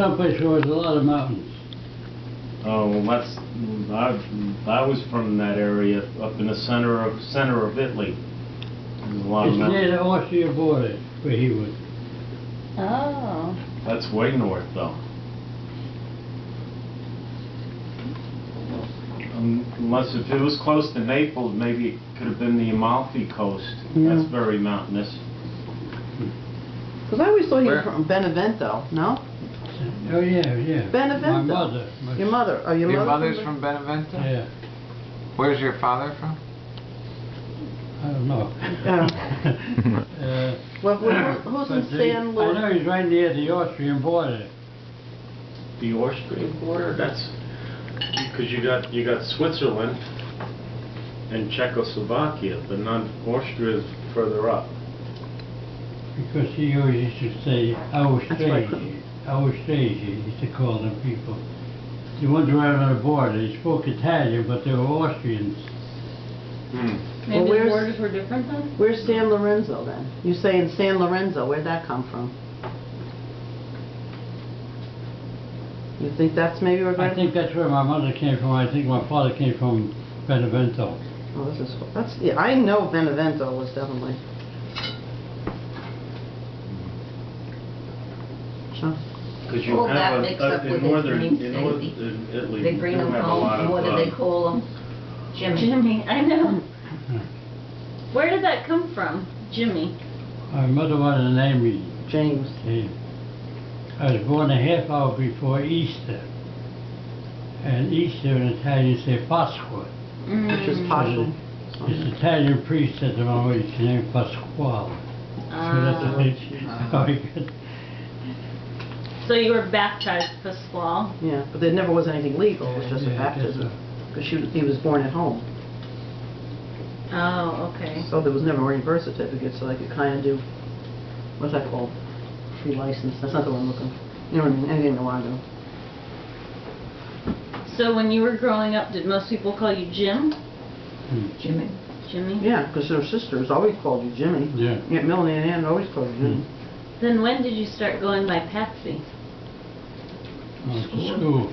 someplace where there's a lot of mountains. Oh, well, I was from that area, up in the center of Italy. There's a lot of It's mountains. near the Austria border, where he was. Oh. That's way north, though. Unless if it was close to Naples, maybe it could have been the Amalfi Coast. Yeah. That's very mountainous. Because I always thought he was from Benevento, no? Oh, yeah. Benevento. My mother. Your mother. Oh, Your mother's from Benevento? Yeah. Where's your father from? I don't know. Well, who's in San Luis? I know he's right near the Austrian border. The Austrian border? That's because you got Switzerland and Czechoslovakia, but not Austria's further up. Because he always used to say Austrasia. Austrasia, he used to call them people. The ones right on the border, they spoke Italian, but they were Austrians. Maybe Well, the borders were different then? Where's San Lorenzo then? You say in San Lorenzo, where'd that come from? You think that's maybe where? I think that's where my mother came from. I think my father came from Benevento. Oh, that's yeah. I know Benevento was definitely. So. Because you All that have mixed up with in his northern names, in Italy, They bring you him have a home, lot and what do of they call him? Jimmy. Jimmy, I know. Where did that come from, Jimmy? My mother wanted to name me James. James. I was born a half hour before Easter. And Easter in Italian say Pasqua. Which is Passion. This Italian priest said to my mother, his name Pasquale. So that's how he got. So you were baptized Pasquale? Yeah, but there never was anything legal. It was just a baptism. Because he was born at home. Oh, okay. So there was never any birth certificate, so they could kind of do, what's that called? Free license. That's not the one I'm looking for. You know what I mean? Anything they want to do. So when you were growing up, did most people call you Jim? Jimmy. Jimmy? Yeah, because their sisters always called you Jimmy. Yeah. Aunt Melanie and Ann always called you Jimmy. Then when did you start going by Patsy? School.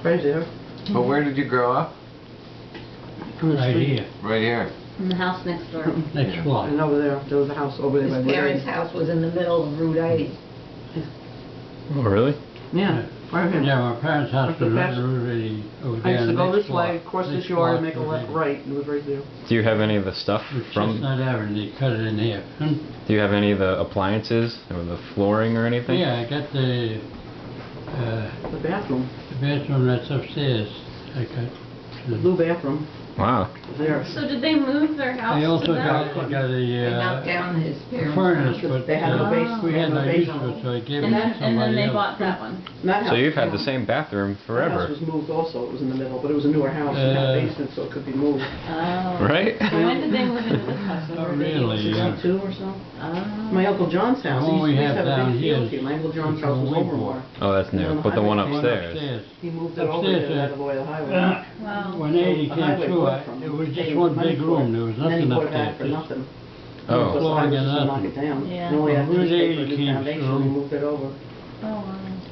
Crazy, huh? But where did you grow up? Right here. Right here. In the house next door. Next block. And over there was a house over there by His Woodbury. parents' house was in the middle of Route 80. Oh, really? Yeah, right here. Yeah, my parents' house was right Past- really over I there. used to in the go next this way, block. cross this Next yard, block and make a was left, right, and it was right there. Do you have any of the stuff With from? Chestnut Avenue, they cut it in half. Do you have any of the appliances or the flooring or anything? Yeah, I got the The bathroom that's upstairs. I got. blue bathroom, Wow. there. So did they move their house I to also that? got They knocked a down his parents' furnace, house. but They had no basement. we had no use basement. for it, so I gave it And to then, and somebody then they else. bought that one. That So house- you've had the same bathroom That forever, house was moved also, it was in the middle, but it was a newer house, it had a basement, so it could be moved. Oh. right? So when did they move into this house? When Not were they really, moved? yeah. 62 or so. Oh. My Uncle John's house, The one he we used to have have a down big here field is here. My Uncle John's the house was one we over bought. more. Oh, that's new. But the one upstairs. He moved it over Upstairs, there to avoid the highway. Wow. When 80 So the came highway through, bought from him. it was Paid just him one money big for room. it. There was And then he nothing bought it back upstairs. for nothing. Oh. Because the Flooring highway and was gonna knock nothing. it down. Yeah. And all he had to do Route was pay for a 80 new came foundation, through. and he moved it over. Oh, wow.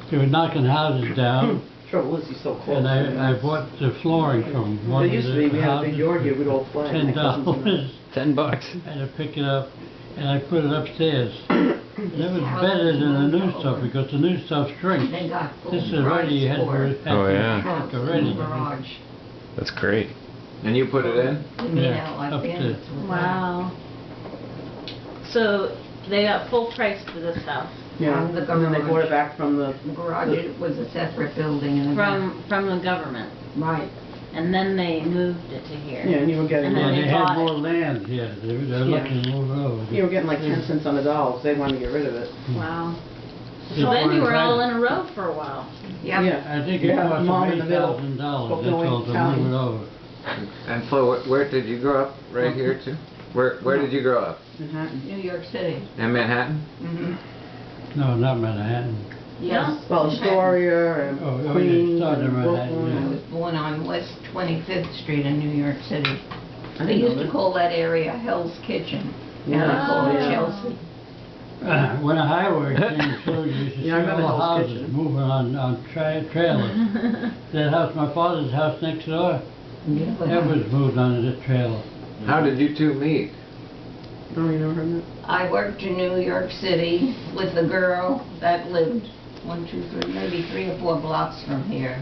They were knocking houses down, Trouble is, he's so close. and I bought the flooring from one There of used to be, we the had a big houses yard here, for we'd all play. my cousins and I. $10. $10. I had to pick it up, and I put it upstairs. That was better than the new stuff, because the new stuff shrinks. They got full This is already, you had to Oh, yeah. trunks in already. the garage. That's great. And you put it in? They made Yeah, out like up to- bandits with that. Wow. So they got full price for this house Yeah, From the and then they garage. bought it back from the, The garage was a separate building and from the government, right. and then they moved it to here. yeah, and you were getting, And then Yeah, they they had bought more it. land here. They were Yeah. looking to move it over. you were getting like 10 cents on the dollar, so they wanted to get rid of it. Wow. Just So then you were wanted all to- in a row for a while. Yep. Yeah. I think it Yeah, cost Mom them in the middle. $8,000, Spoke that's no all, to Italian. move it over. And Flo, where did you grow up? Right here too? Where did you grow up? Manhattan. New York City. In Manhattan? Mm-hmm. No, not Manhattan. Yes. Well, Astoria and Oh, yeah, Queens started in and Manhattan, Brooklyn. I yeah. was born on West 25th Street in New York City. I They didn't used know to that. call that area Hell's Kitchen. And I called yeah. Chelsea. When a highway came through, you used to see Yeah, I remember all Hell's houses Kitchen. moving on trailers. That house, my father's house next door, that was moved on the trailer. How did you two meet? Oh, you never heard that? I worked in New York City with a girl that lived 1, 2, 3, maybe 3 or 4 blocks from here.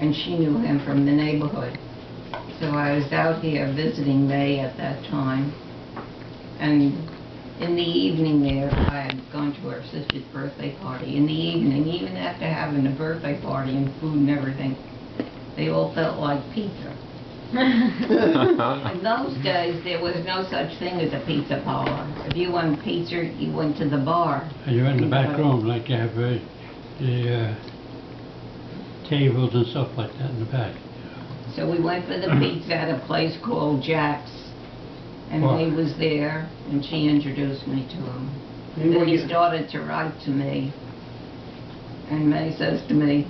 And she knew him from the neighborhood. So I was out here visiting May at that time. And in the evening there, I had gone to her sister's birthday party. In the evening, even after having a birthday party and food and everything, they all felt like pizza. In those days, there was no such thing as a pizza parlor. If you wanted pizza, you went to the bar. And you went in the back room, like you have the tables and stuff like that in the back. So we went for the pizza at a place called Jack's. And Wow. May was there, and she introduced me to him. Maybe Then what he you- started to write to me. And May says to me,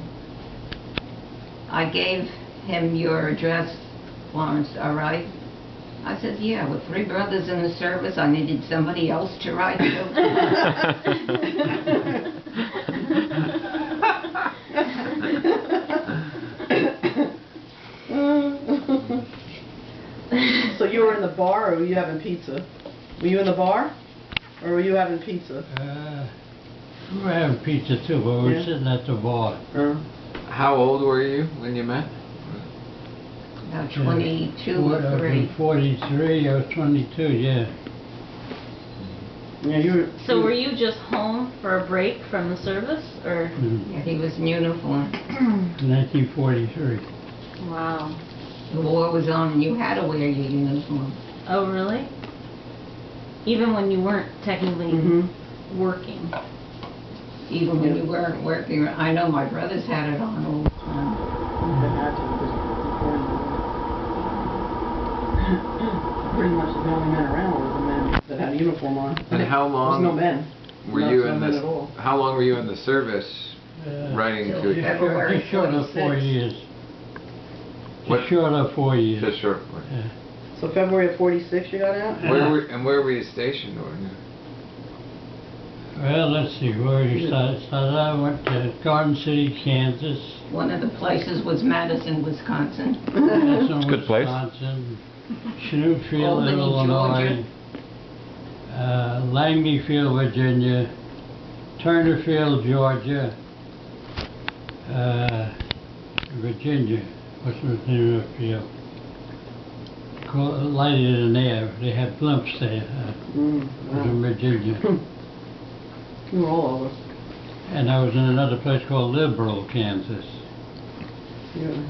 I gave him your address, Florence, all right? I said, yeah, with 3 brothers in the service, I needed somebody else to write So you were in the bar, or were you having pizza? Were you in the bar, or were you having pizza? We were having pizza too, but we were Yeah. sitting at the bar. How old were you when you met? About 22 or I was 3. 43, I was 22, yeah. Yeah, you were. So were you just home for a break from the service, or? Yeah, he was in uniform. 1943. Wow. The war was on, and you had to wear your uniform. Oh, really? Even when you weren't technically Mm-hmm. working? Even when you weren't working. I know my brothers had it on all the time. Pretty much the only men around were the men that had a uniform on. And how There was long no men. were No- you no in men this? at all. How long were you in the service? Writing Till to February Just short of 4 46. years. What? Just short of 4 years. Just short. Yeah. So February of '46 you got out? Where were you stationed? Or? Well, let's see, where you started. I went to Garden City, Kansas. One of the places was Madison, Wisconsin. Madison, Good place. Wisconsin, Chanute Albany, Illinois, Langleyfield, Virginia, Turnerfield, Georgia, Virginia. What's the name of the field? Lighted in there. They had blimps there. It was in Virginia. You were all over. And I was in another place called Liberal, Kansas. Yeah.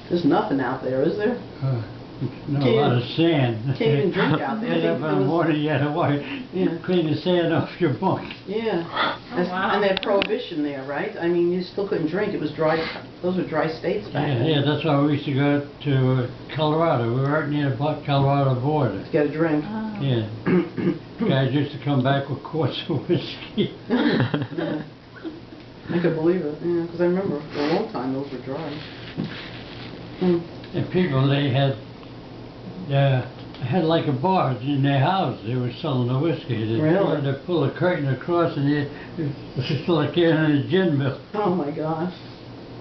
There's nothing out there, is there? No, a Can't lot even- of sand. can't even drink out there. I Get think up there in the was- morning, you had to wipe, Yeah. clean the sand off your bunk. Yeah. wow. And they had prohibition there, right? I mean, you still couldn't drink. It was dry. Those were dry states back Yeah, then. yeah, that's why we used to go to Colorado. We were right near the Colorado border. To get a drink. Oh. Yeah. Guys used to come back with quarts of whiskey. Yeah. I could believe it. Yeah, because I remember for a long time those were dry. Mm. And people, they had like a bar in their house. They were selling the whiskey. They Really? They pull a curtain across and it was just like you're in a gin mill. Oh my gosh.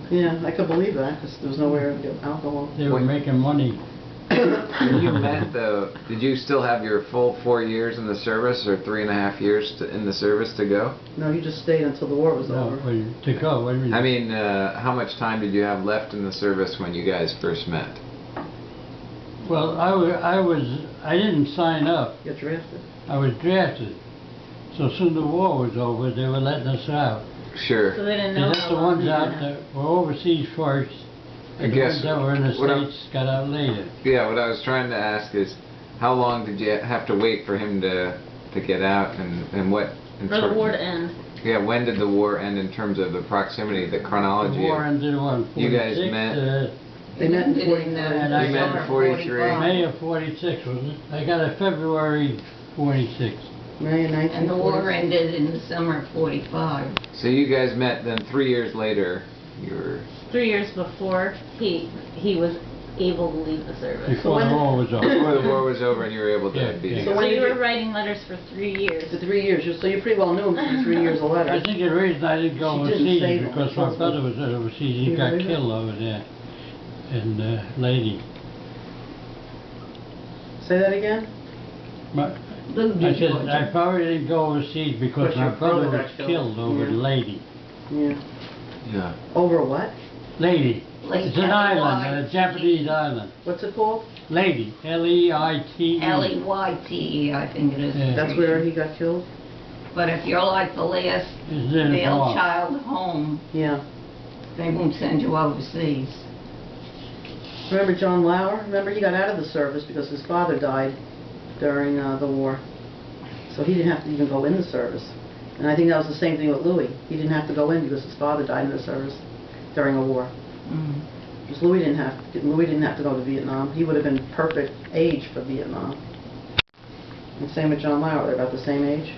Yeah, I could believe that because there was nowhere to get alcohol. They were making money. When you met, though, did you still have your full 4 years in the service, or 3.5 years in the service to go? No, you just stayed until the war was No, over. to go. What do you mean? I mean, how much time did you have left in the service when you guys first met? Well, I didn't sign up. Get drafted. I was drafted. So soon the war was over, they were letting us out. Sure. So they didn't know And that's how the long ones you out had. that were overseas first. I And the guess ones that were in the what I'm- States got out later. Yeah, what I was trying to ask is, how long did you have to wait for him to get out, and what? in For the sort- war to end. Yeah, when did the war end in terms of the proximity, the The chronology? war ended in You guys 46, met- They met in Ended 49. And I You met in summer 43. May of 46, wasn't it? I got it February 46. May of 1946. And the war ended in the summer of 45. So you guys met then 3 years later. You were 3 years before, he was able to leave the service. Before the war was Before over. the war was over and you were able to Yeah, be yeah. together. So when you did were you- writing letters for 3 years. For 3 years, so you pretty well knew him for 3 years of I letters. think the reason I didn't go She didn't overseas say is that. because my brother was overseas, he You got believe it? killed over there in Lady. Say that again? Lou I said, DeGeorgia. I probably didn't go overseas because Because my your brother brother was got killed killed. over Yeah. in Lady. Yeah. Yeah. Over what? Lady. Lady, It's an island, a L-E-Y-T-E. Japanese island. What's it called? Lady, L-E-I-T-E. L-E-Y-T-E, I think it is. Yeah. That's where he got killed? But if you're like the last It's in the male farm. child home, Yeah. they won't send you overseas. Remember John Lauer? Remember he got out of the service because his father died during the war. So he didn't have to even go in the service. And I think that was the same thing with Louis. He didn't have to go in because his father died in the service during a war. Mm. Because Louis didn't have to go to Vietnam. He would have been perfect age for Vietnam. And same with John Lauer. They're about the same age.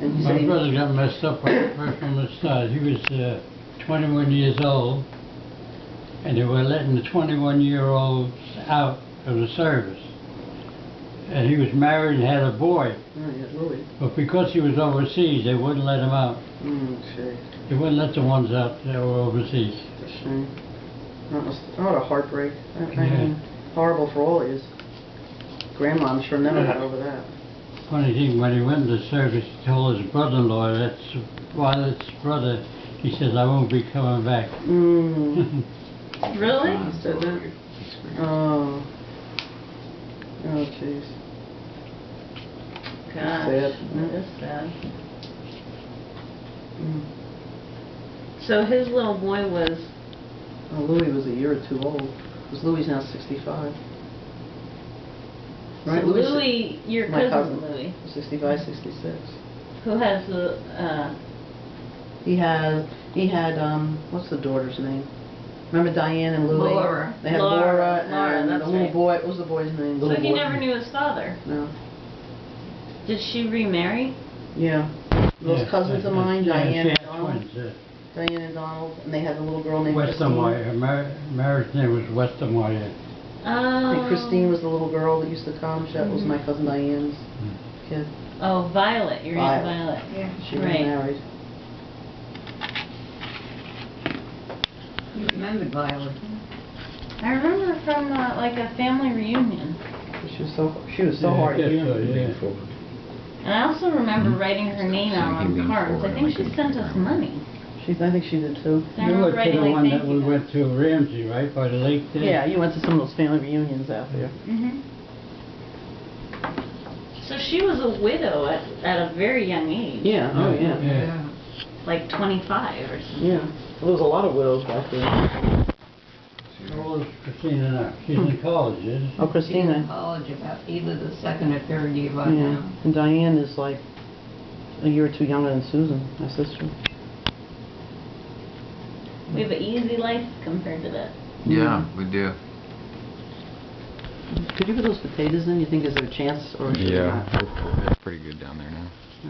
And he said My he, brother got messed up right from the start. He was 21 years old, and they were letting the 21-year-olds out of the service. And he was married and had a boy, oh, yeah, Louis. but because he was overseas, they wouldn't let him out. Shame. They wouldn't let the ones out that were overseas. It's a shame. What a heartbreak. I Yeah. mean, horrible for all of you. Grandma, I'm sure, never got over that. Funny thing, when he went into service, he told his brother-in-law, that's Violet's brother, he says, I won't be coming back. Mm. Really? He said that? Oh. Oh, jeez. Gosh, Sad. that is sad. Mm. So his little boy was, Oh, Louis was a year or two old. Because Louis now 65. Right, so Louis? Louis, your My cousin cousin. Louis, 65, 66. who has the, He had, what's the daughter's name? Remember Diane and Louis? Laura. They had Laura, Laura, Laura, and that's the little right. boy, what was the boy's name? so Little he boy. never knew his father. No. Did she remarry? Yeah. Those Yeah, cousins of yeah, mine, yeah, Diane she and had Donald. twins, Diane and Donald, and they had a little girl named Weston Christine. Wire. Her marriage name was Weston Wire. Oh. And Christine was the little girl that used to come. That was my cousin Diane's kid. Oh, Violet, your Aunt Violet. Yeah. She was Right. married. You remembered Violet. I remember from like a family reunion. She was so Yeah, hard I to guess hear. so, yeah. And I also remember writing her name out on cards. I think she sent us money. I think she did too. I You remember went to writing the like one that thank we you. went to Ramsey, right, by the lake there? Yeah, you went to some of those family reunions out there. Mhm. So she was a widow at a very young age. Yeah, oh yeah. Yeah. Like 25 or something. Yeah. There was a lot of widows back there. How old is Christina now? She's in college, isn't she? Oh, She's in Christina. college about either the second or third year right Yeah. now. And Diane is like a year or two younger than Susan, my sister. We have an easy life compared to that. Yeah, we do. Could you put those potatoes in? You think is there a chance? Or should we Yeah, not? it's pretty good down there now.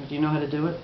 Do you know how to do it?